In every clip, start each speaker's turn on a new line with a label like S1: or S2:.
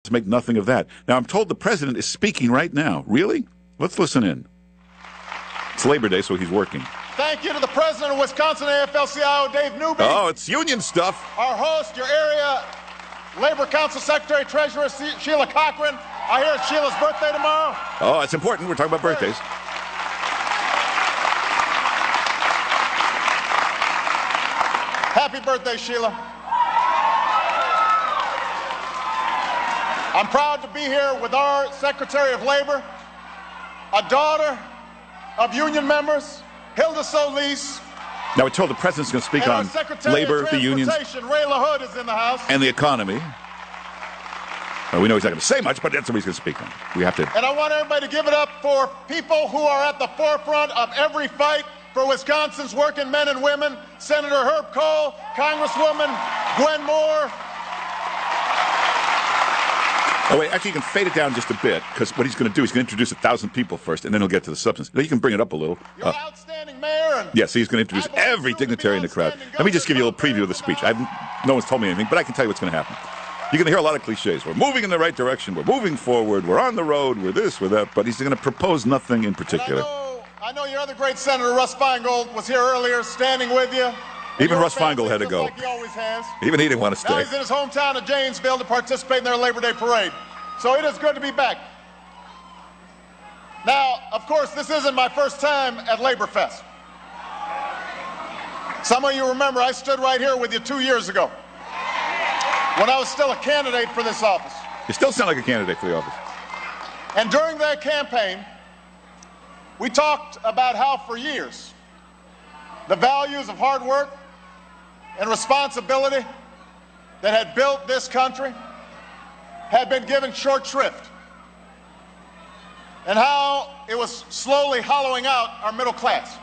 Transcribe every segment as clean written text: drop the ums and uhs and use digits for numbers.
S1: to make nothing of that. Now, I'm told the president is speaking right now. Really? Let's listen in. It's Labor Day, so he's working.
S2: Thank you to the president of Wisconsin AFL-CIO, Dave Newby.
S1: Oh, it's union stuff.
S2: Our host, your area Labor Council Secretary Treasurer Sheila Cochran. I hear it's Sheila's birthday tomorrow.
S1: Oh, it's important. We're talking about birthdays.
S2: Happy birthday, Sheila. I'm proud to be here with our Secretary of Labor, a daughter of union members, Hilda Solis.
S1: Now, we're told the president's going to speak on labor, the unions,
S2: Ray LaHood is in the house,
S1: and the economy. Well, we know he's not going to say much, but that's what he's going to speak on. We have to.
S2: And I want everybody to give it up for people who are at the forefront of every fight for Wisconsin's working men and women. Senator Herb Kohl, Congresswoman Gwen Moore.
S1: Oh, wait, actually, you can fade it down just a bit, because what he's going to do, he's going to introduce 1,000 people first, and then he'll get to the substance. Now, you can bring it up a little.
S2: You're an outstanding mayor. And
S1: yes, he's going to introduce every dignitary in the crowd. Let me just give you a little preview of the speech. No one's told me anything, but I can tell you what's going to happen. You're going to hear a lot of cliches. We're moving in the right direction. We're moving forward. We're on the road. We're this, we're that. But he's going to propose nothing in particular.
S2: I know your other great Senator, Russ Feingold, was here earlier standing with you.
S1: Even Russ Feingold had to go.
S2: Like he always has.
S1: Even he didn't want to stay.
S2: Now he's in his hometown of Janesville to participate in their Labor Day parade. So it is good to be back. Now, of course, this isn't my first time at Labor Fest. Some of you remember I stood right here with you 2 years ago when I was still a candidate for this office.
S1: You still sound like a candidate for the office.
S2: And during that campaign, we talked about how for years the values of hard work and responsibility that had built this country had been given short shrift, and how it was slowly hollowing out our middle class.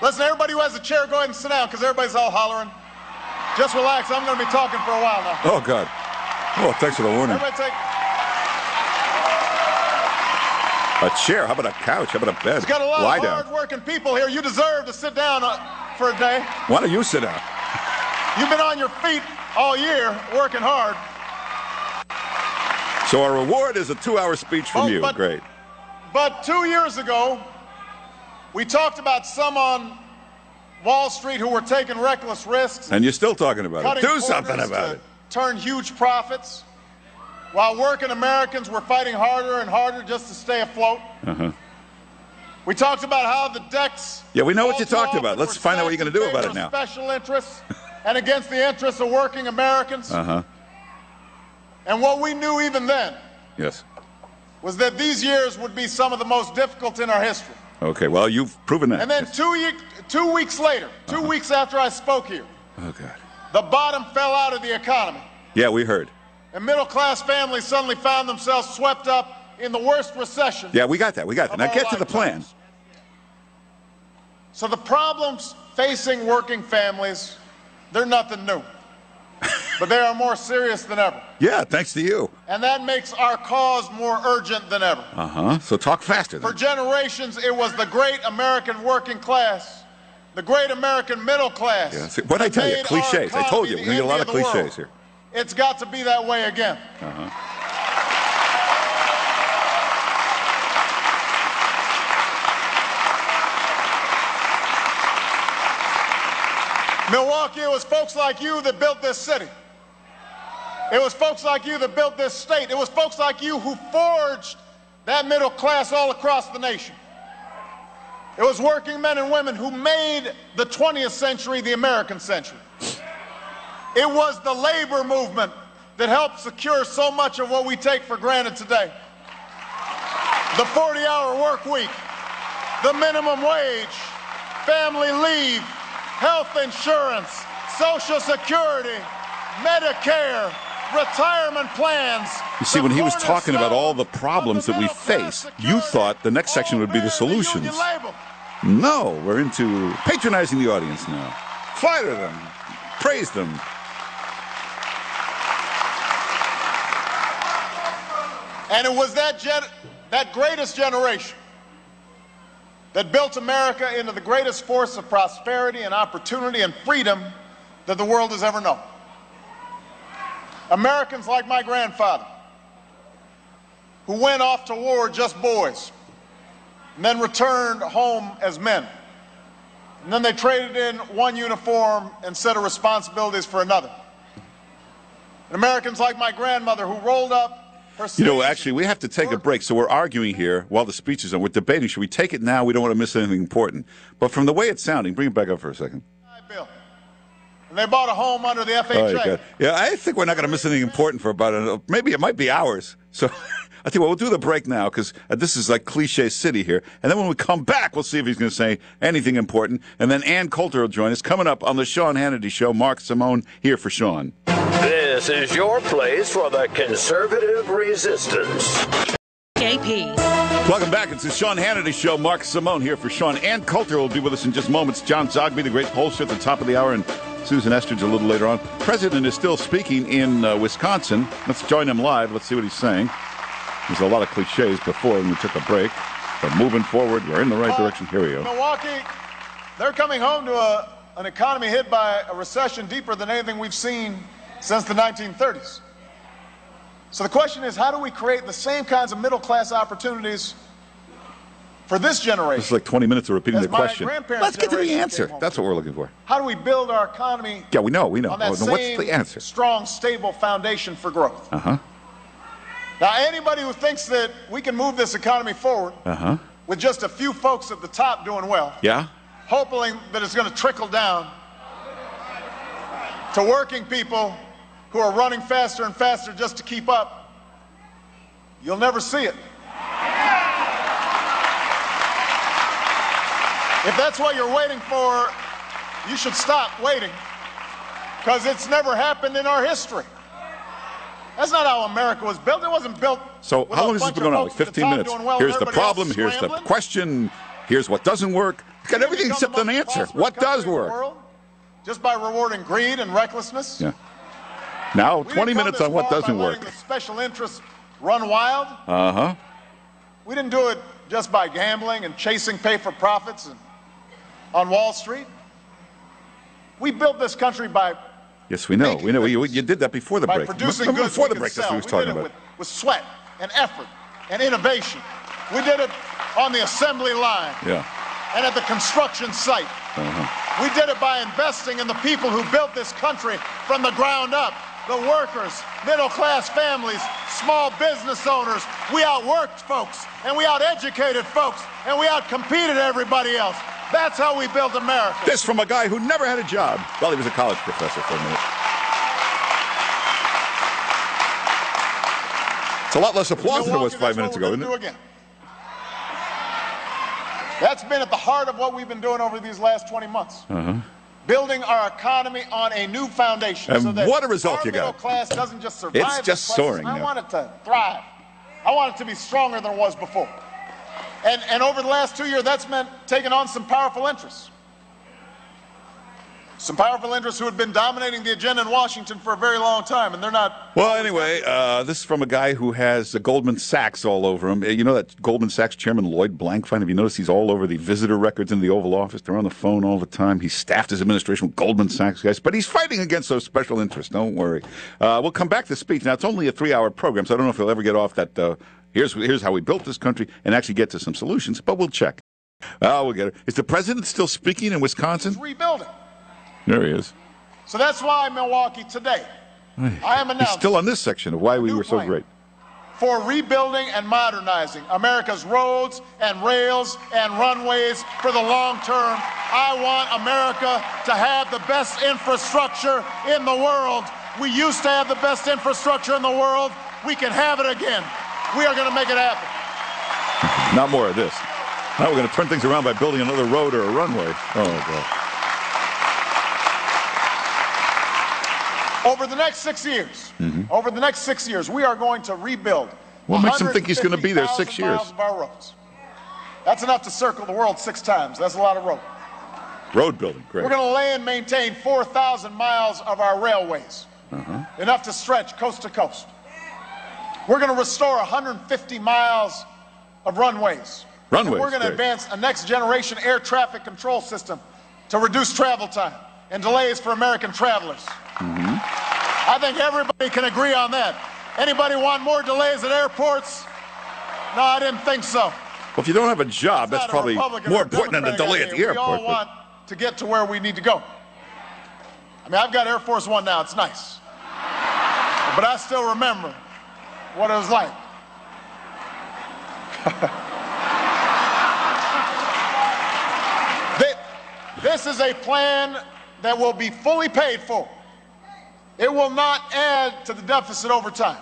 S2: Listen, everybody who has a chair, go ahead and sit down, because everybody's all hollering. Just relax. I'm going to be talking for a while now.
S1: Oh, God. Oh, thanks for the warning.
S2: Everybody take...
S1: A chair? How about a couch? How about a bed?
S2: There's got a lot
S1: Lie
S2: of
S1: down.
S2: hard-working people here. You deserve to sit down for a day.
S1: Why don't you sit down?
S2: You've been on your feet all year, working hard.
S1: So our reward is a 2-hour speech from you. Great.
S2: But 2 years ago, we talked about some on Wall Street who were taking reckless risks.
S1: And you're still talking about it. Do something about it.
S2: Turn huge profits, while working Americans were fighting harder and harder just to stay afloat. We talked about how the decks...
S1: Yeah, we know what you talked about. Let's find out what you're going to do about it now.
S2: Special interests and against the interests of working Americans. And what we knew even then was that these years would be some of the most difficult in our history.
S1: Okay, well, you've proven that.
S2: And then 2 weeks later, 2 weeks after I spoke here,
S1: oh, God,
S2: the bottom fell out of the economy.
S1: Yeah, we heard.
S2: And middle-class families suddenly found themselves swept up in the worst recession.
S1: Yeah, we got that. We got that. Now get to the plan.
S2: So the problems facing working families, they're nothing new. But they are more serious than ever.
S1: Yeah, thanks to you.
S2: And that makes our cause more urgent than ever.
S1: So talk faster then.
S2: For generations, it was the great American working class, the great American middle class.
S1: Yeah. See, what'd I tell you? Cliches. I told you. We're going to get a lot of cliches here.
S2: It's got to be that way again. Milwaukee, it was folks like you that built this city. It was folks like you that built this state. It was folks like you who forged that middle class all across the nation. It was working men and women who made the 20th century the American century. It was the labor movement that helped secure so much of what we take for granted today. The 40-hour work week, the minimum wage, family leave, health insurance, Social Security, Medicare, retirement plans. You
S1: see, when he was talking about all the problems that we face, you thought the next section would be the solutions. No, we're into patronizing the audience now. Flatter them. Praise them.
S2: And it was that greatest generation that built America into the greatest force of prosperity and opportunity and freedom that the world has ever known. Americans like my grandfather, who went off to war just boys and then returned home as men. And then they traded in one uniform and set of responsibilities for another. And Americans like my grandmother who rolled up her sleeves.
S1: You know, actually, we have to take a break, so we're arguing here while the speech is on. We're debating, should we take it now? We don't want to miss anything important. But from the way it's sounding, bring it back up for a second.
S2: Bill. And they bought a home under the FHA.
S1: Oh, yeah, I think we're not going to miss anything important for about, maybe it might be hours. So I think we'll do the break now because this is like cliche city here. And then when we come back, we'll see if he's going to say anything important. And then Ann Coulter will join us coming up on the Sean Hannity Show. Mark Simone here for Sean.
S3: This is your place for the conservative resistance.
S4: KP.
S1: Welcome back. It's the Sean Hannity Show. Mark Simone here for Sean. Ann Coulter will be with us in just moments. John Zogby, the great pollster, at the top of the hour, and Susan Estridge a little later on. President is still speaking in Wisconsin. Let's join him live. Let's see what he's saying. There's a lot of cliches before when we took a break. But moving forward, we're in the right direction. Here we go.
S2: Milwaukee, they're coming home to an economy hit by a recession deeper than anything we've seen since the 1930s. So the question is, how do we create the same kinds of middle-class opportunities for this generation?
S1: This is like 20 minutes of repeating the question. Let's get to the
S2: generation
S1: answer.
S2: came home.
S1: That's what we're looking for.
S2: How do we build our economy
S1: Yeah, we know.
S2: on that
S1: What's
S2: same
S1: the answer?
S2: strong, stable foundation for growth?
S1: Uh-huh.
S2: Now, anybody who thinks that we can move this economy forward with just a few folks at the top doing well,
S1: Yeah?
S2: hoping that it's going to trickle down to working people who are running faster and faster just to keep up, you'll never see it. If that's what you're waiting for, you should stop waiting, because it's never happened in our history. That's not how America was built. It wasn't built.
S1: So
S2: with
S1: how
S2: a
S1: long has this
S2: bunch
S1: been
S2: of
S1: going on? Like
S2: folks at
S1: 15
S2: top
S1: minutes.
S2: doing well and
S1: Here's the
S2: everybody else
S1: problem. Here's the
S2: scrambling.
S1: question. Here's what doesn't work. It's got everything except an answer. What does work?
S2: Just by rewarding greed and recklessness?
S1: Yeah. Now,
S2: We didn't
S1: 20
S2: come
S1: minutes
S2: this
S1: on what
S2: far by
S1: doesn't
S2: letting
S1: work.
S2: the special interests run wild.
S1: Uh-huh.
S2: We didn't do it just by gambling and chasing pay for profits on Wall Street. We built this country by
S1: Yes, we know. We know. You did that before the break.
S2: producing
S1: Remember
S2: goods
S1: before
S2: we
S1: the break,
S2: could
S1: that's what he
S2: sell.
S1: was talking
S2: We did
S1: about.
S2: it with sweat and effort and innovation. We did it on the assembly line
S1: Yeah.
S2: and at the construction site. We did it by investing in the people who built this country from the ground up. The workers, middle-class families, small business owners. We outworked folks, and we out-educated folks, and we out-competed everybody else. That's how we built America.
S1: This from a guy who never had a job. Well, he was a college professor for a minute. It's a lot less applause than it was 5 minutes ago, isn't it?
S2: Again. That's been at the heart of what we've been doing over these last 20 months. Building our economy on a new foundation.
S1: And
S2: so that
S1: what a result
S2: our
S1: you got.
S2: middle class doesn't just survive.
S1: It's just
S2: the crisis.
S1: soaring
S2: I
S1: now.
S2: want it to thrive. I want it to be stronger than it was before. And over the last 2 years, that's meant taking on some powerful interests. Some powerful interests who had been dominating the agenda in Washington for a very long time, and they're not.
S1: Well, anyway, this is from a guy who has Goldman Sachs all over him. You know that Goldman Sachs chairman, Lloyd Blankfein? Have you noticed he's all over the visitor records in the Oval Office? They're on the phone all the time. He staffed his administration with Goldman Sachs guys, but he's fighting against those special interests. Don't worry. We'll come back to the speech. Now, it's only a 3-hour program, so I don't know if he'll ever get off that here's how we built this country and actually get to some solutions, but we'll check. We'll get it. Is the president still speaking in Wisconsin?
S2: It's rebuilding.
S1: There he is.
S2: So that's why Milwaukee today, I am
S1: He's
S2: announcing
S1: still on this section of why we were so
S2: plan
S1: great.
S2: for rebuilding and modernizing America's roads and rails and runways for the long term. I want America to have the best infrastructure in the world. We used to have the best infrastructure in the world. We can have it again. We are going to make it happen.
S1: Not more of this. Now we're going to turn things around by building another road or a runway. Oh, God.
S2: Over the next 6 years, we are going to rebuild.
S1: What makes him think he's going to be there 6 years?
S2: 150,000 miles of our roads. That's enough to circle the world 6 times. That's a lot of road.
S1: Road building, great.
S2: We're going to lay and maintain 4,000 miles of our railways, enough to stretch coast to coast. We're going to restore 150 miles of runways.
S1: Runways,
S2: And we're going to
S1: great.
S2: advance a next-generation air traffic control system to reduce travel time and delays for American travelers. I think everybody can agree on that. Anybody want more delays at airports? No, I didn't think so.
S1: Well, if you don't have a job, that's probably more important than a delay at the airport.
S2: We all want to get to where we need to go. I mean, I've got Air Force One now. It's nice. But I still remember what it was like. This is a plan that will be fully paid for. It will not add to the deficit over time.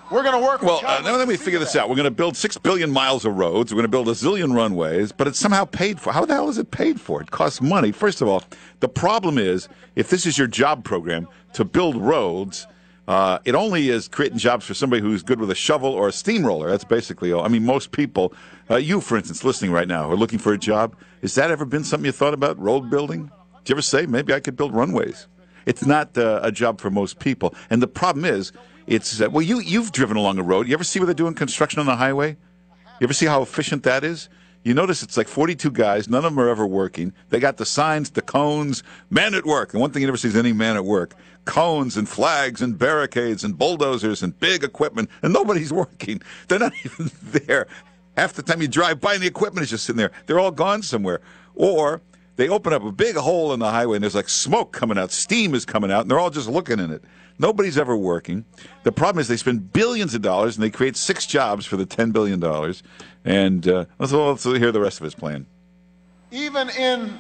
S2: We're going to work with Congress.
S1: Now let me figure this out. We're going to build 6 billion miles of roads. We're going to build a zillion runways, but it's somehow paid for. How the hell is it paid for? It costs money. First of all, the problem is, if this is your job program to build roads, it only is creating jobs for somebody who's good with a shovel or a steamroller. That's basically all. I mean, most people, you, for instance, listening right now, are looking for a job. Has that ever been something you thought about, road building? Did you ever say, maybe I could build runways? It's not a job for most people. And the problem is, it's, well, you've driven along a road. You ever see where they're doing construction on the highway? You ever see how efficient that is? You notice it's like 42 guys. None of them are ever working. They got the signs, the cones, man at work. And one thing you never see is any man at work. Cones and flags and barricades and bulldozers and big equipment. And nobody's working. They're not even there. Half the time you drive by and the equipment is just sitting there. They're all gone somewhere. Or they open up a big hole in the highway and there's like smoke coming out. Steam is coming out and they're all just looking in it. Nobody's ever working. The problem is they spend billions of dollars and they create 6 jobs for the $10 billion. And let's hear the rest of his plan.
S2: Even in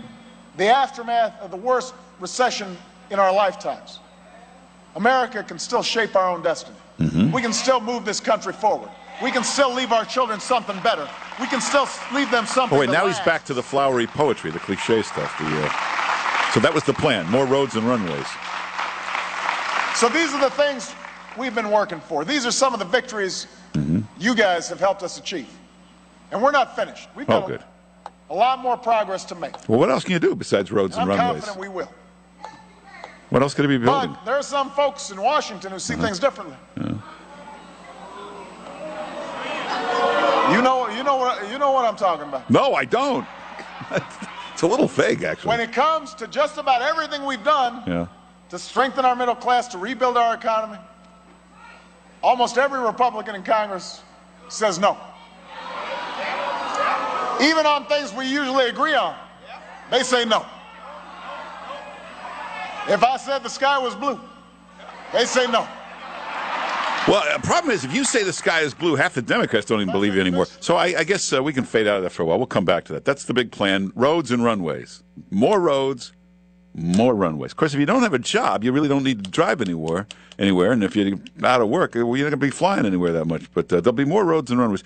S2: the aftermath of the worst recession in our lifetimes, America can still shape our own destiny. Mm-hmm. We can still move this country forward. We can still leave our children something better. We can still leave them something.
S1: Oh, wait, now he's back to the flowery poetry, the cliche stuff. So that was the plan, more roads and runways.
S2: So these are the things we've been working for. These are some of the victories you guys have helped us achieve. And we're not finished. We've got a lot more progress to make.
S1: Well, what else can you do besides roads and runways?
S2: I'm confident we will.
S1: What else could he be building?
S2: But there are some folks in Washington who see things differently. You know what I'm talking about.
S1: No, I don't. It's a little vague, actually.
S2: When it comes to just about everything we've done to strengthen our middle class, to rebuild our economy, almost every Republican in Congress says no. Even on things we usually agree on, they say no. If I said the sky was blue, they say no.
S1: Well, the problem is, if you say the sky is blue, half the Democrats don't even believe you anymore. So I guess we can fade out of that for a while. We'll come back to that. That's the big plan. Roads and runways. More roads, more runways. Of course, if you don't have a job, you really don't need to drive anywhere. And if you're out of work, you're not going to be flying anywhere that much. But there'll be more roads and runways.